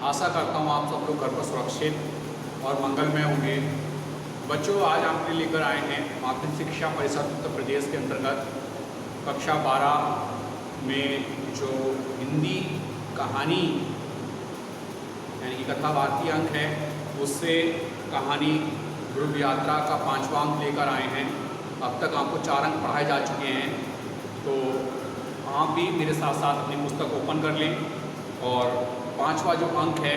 आशा करता हूँ आप सब लोग घर पर सुरक्षित और मंगलमय होंगे। बच्चों, आज आपके लेकर आए हैं माध्यमिक शिक्षा परिषद उत्तर प्रदेश के अंतर्गत कक्षा 12 में जो हिंदी कहानी यानी कि कथावार्ती अंक है, उससे कहानी ध्रुव यात्रा का 5वां अंक लेकर आए हैं। अब तक आपको 4 अंक पढ़ाए जा चुके हैं, तो आप भी मेरे साथ साथ अपनी पुस्तक ओपन कर लें और 5वां जो अंक है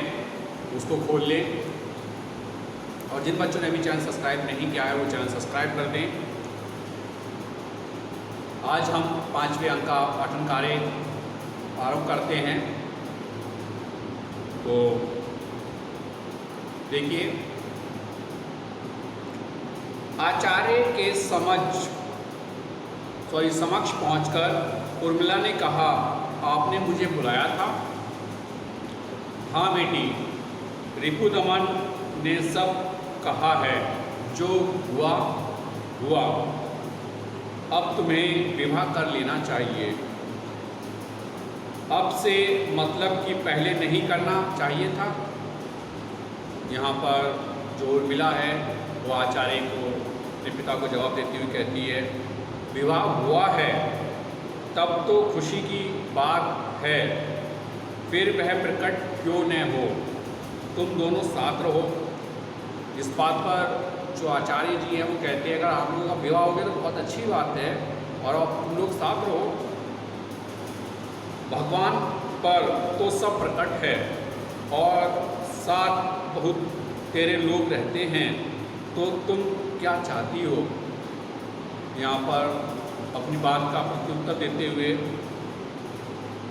उसको खोल लें। और जिन बच्चों ने अभी चैनल सब्सक्राइब नहीं किया है वो चैनल सब्सक्राइब कर दें। आज हम 5वें अंक का पाठन कार्य आरंभ करते हैं। तो देखिए, आचार्य के समक्ष पहुंचकर उर्मिला ने कहा, आपने मुझे बुलाया था? हाँ बेटी, रिपुदमन ने सब कहा है, जो हुआ हुआ। अब तुम्हें विवाह कर लेना चाहिए। अब से मतलब कि पहले नहीं करना चाहिए था। यहाँ पर जो उर्मिला है वो आचार्य को, अपने पिता को जवाब देती हुई कहती है, विवाह हुआ है तब तो खुशी की बात है, फिर वह प्रकट क्यों न हो। तुम दोनों साथ रहो। इस बात पर जो आचार्य जी हैं वो कहते हैं, अगर आप लोगों का विवाह हो गया तो बहुत अच्छी बात है और अब तुम लोग साथ रहो। भगवान पर तो सब प्रकट है और साथ बहुत तेरे लोग रहते हैं, तो तुम क्या चाहती हो। यहाँ पर अपनी बात का प्रत्युत्तर देते हुए,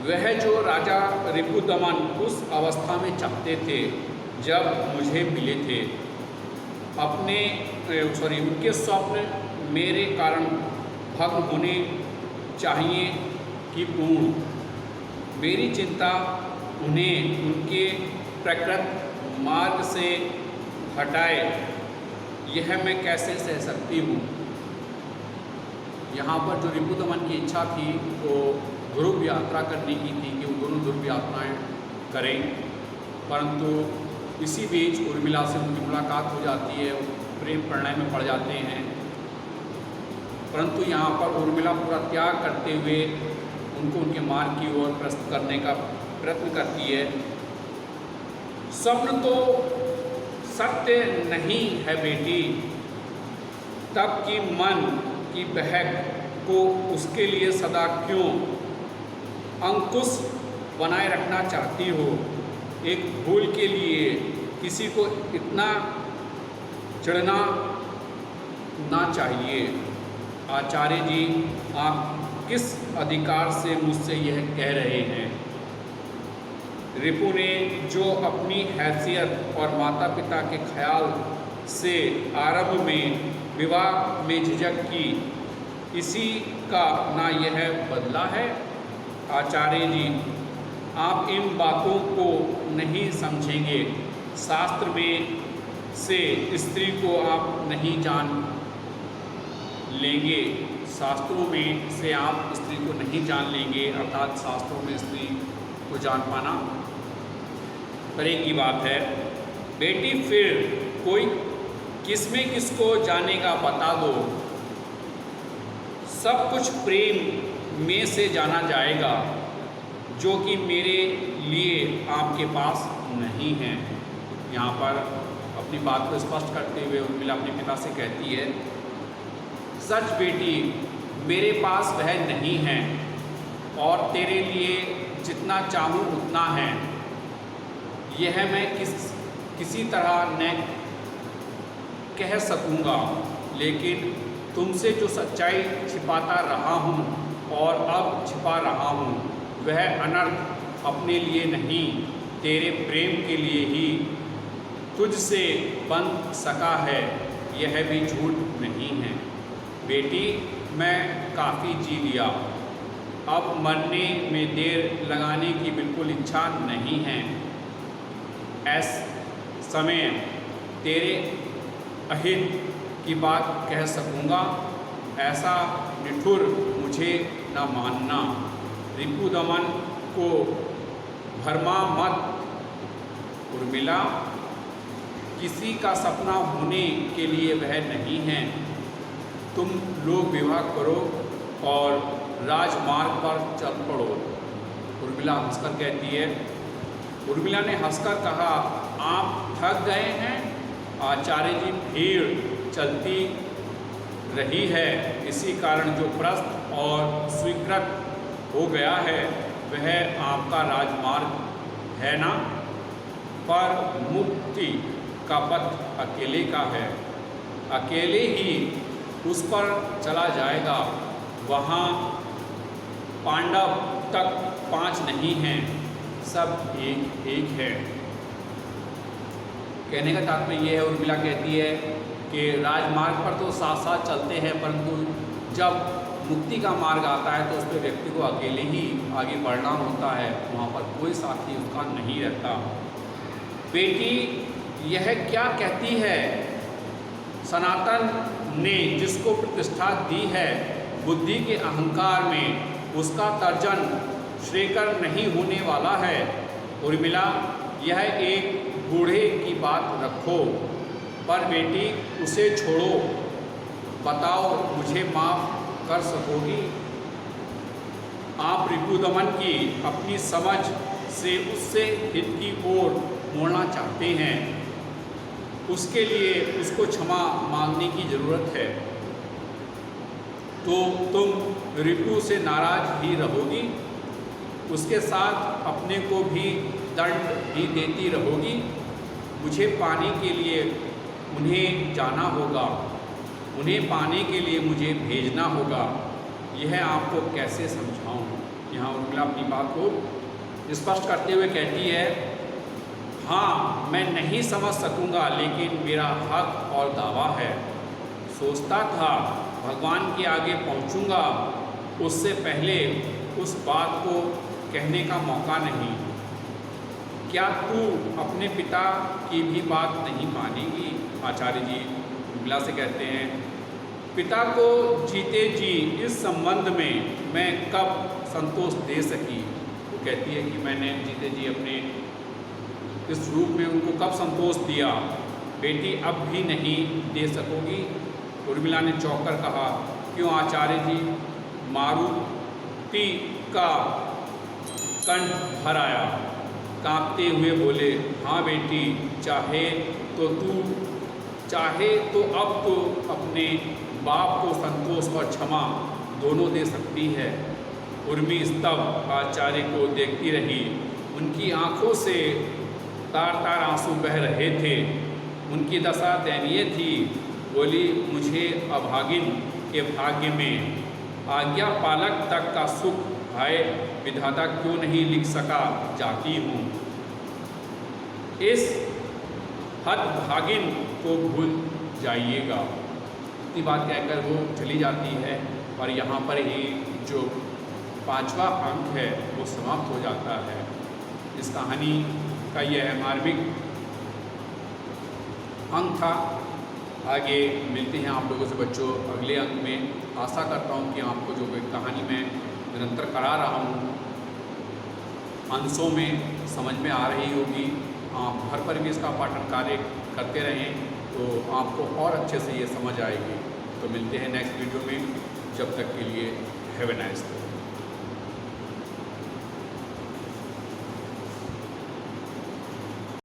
वह जो राजा रिपुदमन उस अवस्था में चाहते थे जब मुझे मिले थे, उनके स्वप्न मेरे कारण भंग होने चाहिए कि पूर्ण। मेरी चिंता उन्हें उनके प्रकृत मार्ग से हटाए, यह मैं कैसे सह सकती हूँ। यहाँ पर जो रिपुदमन की इच्छा थी वो ध्रुव यात्रा करने की थी कि वो दोनों ध्रुव यात्राएँ करें, परंतु इसी बीच उर्मिला से उनकी मुलाकात हो जाती है, प्रेम प्रणय में पड़ जाते हैं। परंतु यहाँ पर उर्मिला पूरा त्याग करते हुए उनको उनके मार्ग की ओर प्रस्तुत करने का प्रयत्न करती है। स्वप्न तो सत्य नहीं है बेटी, तब कि मन की बहक को उसके लिए सदा क्यों अंकुश बनाए रखना चाहती हो। एक भूल के लिए किसी को इतना चिढ़ना ना चाहिए। आचार्य जी, आप किस अधिकार से मुझसे यह कह रहे हैं। रिपु ने जो अपनी हैसियत और माता पिता के ख्याल से आरंभ में विवाह में झिझक की, इसी का ना यह बदला है। आचार्य जी, आप इन बातों को नहीं समझेंगे। शास्त्र में से स्त्री को आप नहीं जान लेंगे। शास्त्रों में से आप स्त्री को नहीं जान लेंगे, अर्थात शास्त्रों में स्त्री को जान पाना परे की बात है। बेटी, फिर कोई किसमें किसको जानेगा, बता दो। सब कुछ प्रेम में से जाना जाएगा, जो कि मेरे लिए आपके पास नहीं है। यहाँ पर अपनी बात को स्पष्ट करते हुए उर्मिला अपने पिता से कहती है, सच बेटी, मेरे पास वह नहीं है और तेरे लिए जितना चाहूँ उतना है। यह मैं किसी तरह न कह सकूँगा, लेकिन तुमसे जो सच्चाई छिपाता रहा हूँ और अब छिपा रहा हूँ, वह अनर्थ अपने लिए नहीं, तेरे प्रेम के लिए ही तुझसे बन सका है। यह भी झूठ नहीं है। बेटी, मैं काफ़ी जी लिया, अब मरने में देर लगाने की बिल्कुल इच्छा नहीं है। ऐसे समय तेरे अहित की बात कह सकूँगा, ऐसा निठुर मुझे न मानना। रिपुदमन को भरमा मत उर्मिला, किसी का सपना होने के लिए वह नहीं है। तुम लोग विवाह करो और राजमार्ग पर चल पड़ो। उर्मिला हंसकर कहती है। उर्मिला ने हंसकर कहा, आप थक गए हैं? आचार्य जी, भीड़ चलती रही है, इसी कारण जो प्रस्थ और स्वीकृत हो गया है वह आपका राजमार्ग है ना? पर मुक्ति का पथ अकेले का है, अकेले ही उस पर चला जाएगा। वहाँ पांडव तक 5 नहीं हैं, सब एक एक है। कहने का तात्पर्य यह है, उर्मिला कहती है कि राजमार्ग पर तो साथ साथ चलते हैं, परंतु जब मुक्ति का मार्ग आता है तो उस पर व्यक्ति को अकेले ही आगे बढ़ना होता है, वहाँ पर कोई साथी उसका नहीं रहता। बेटी, यह क्या कहती है? सनातन ने जिसको प्रतिष्ठा दी है, बुद्धि के अहंकार में उसका तर्जन श्रेयकर नहीं होने वाला है। उर्मिला, यह एक बूढ़े की बात रखो, पर बेटी उसे छोड़ो। बताओ, मुझे माफ़ कर सकोगी? आप रिपुदमन की अपनी समझ से उससे हित की ओर मोड़ना चाहते हैं, उसके लिए उसको क्षमा मांगने की ज़रूरत है। तो तुम रिपु से नाराज ही रहोगी, उसके साथ अपने को भी दंड ही देती रहोगी। मुझे पाने के लिए उन्हें जाना होगा, उन्हें पाने के लिए मुझे भेजना होगा। यह आपको कैसे समझाऊं? यहाँ उर्मिला अपनी बात को स्पष्ट करते हुए कहती है, हाँ, मैं नहीं समझ सकूँगा, लेकिन मेरा हक और दावा है। सोचता था भगवान के आगे पहुँचूँगा, उससे पहले उस बात को कहने का मौका नहीं। क्या तू अपने पिता की भी बात नहीं मानेगी? आचार्य जी उर्मिला से कहते हैं, पिता को जीते जी इस संबंध में मैं कब संतोष दे सकी? वो कहती है कि मैंने जीते जी अपने इस रूप में उनको कब संतोष दिया? बेटी, अब भी नहीं दे सकोगी? उर्मिला ने चौंक कर कहा, क्यों आचार्य जी? मारुति का कंठ भर आया, कांपते हुए बोले, हाँ बेटी, चाहे तो अब तो अपने बाप को संतोष और क्षमा दोनों दे सकती है। उर्मी स्तब्ध आचार्य को देखती रही, उनकी आंखों से तार तार आंसू बह रहे थे, उनकी दशा दयनीय थी। बोली, मुझे अभागिन के भाग्य में आज्ञा पालक तक का सुख हाय विधाता क्यों नहीं लिख सका जाती हूँ। इस हतभागिन को भूल जाइएगा। इतनी बात कहकर वो चली जाती है और यहाँ पर ही जो 5वां अंक है वो समाप्त हो जाता है। इस कहानी का यह मार्मिक अंक था। आगे मिलते हैं आप लोगों से बच्चों अगले अंक में। आशा करता हूँ कि आपको जो कहानी मैं निरंतर करा रहा हूँ अंशों में समझ में आ रही होगी। आप घर पर भी इसका पाठन कार्य करते रहें तो आपको और अच्छे से ये समझ आएगी। तो मिलते हैं नेक्स्ट वीडियो में, जब तक के लिए हैव ए नाइस डे।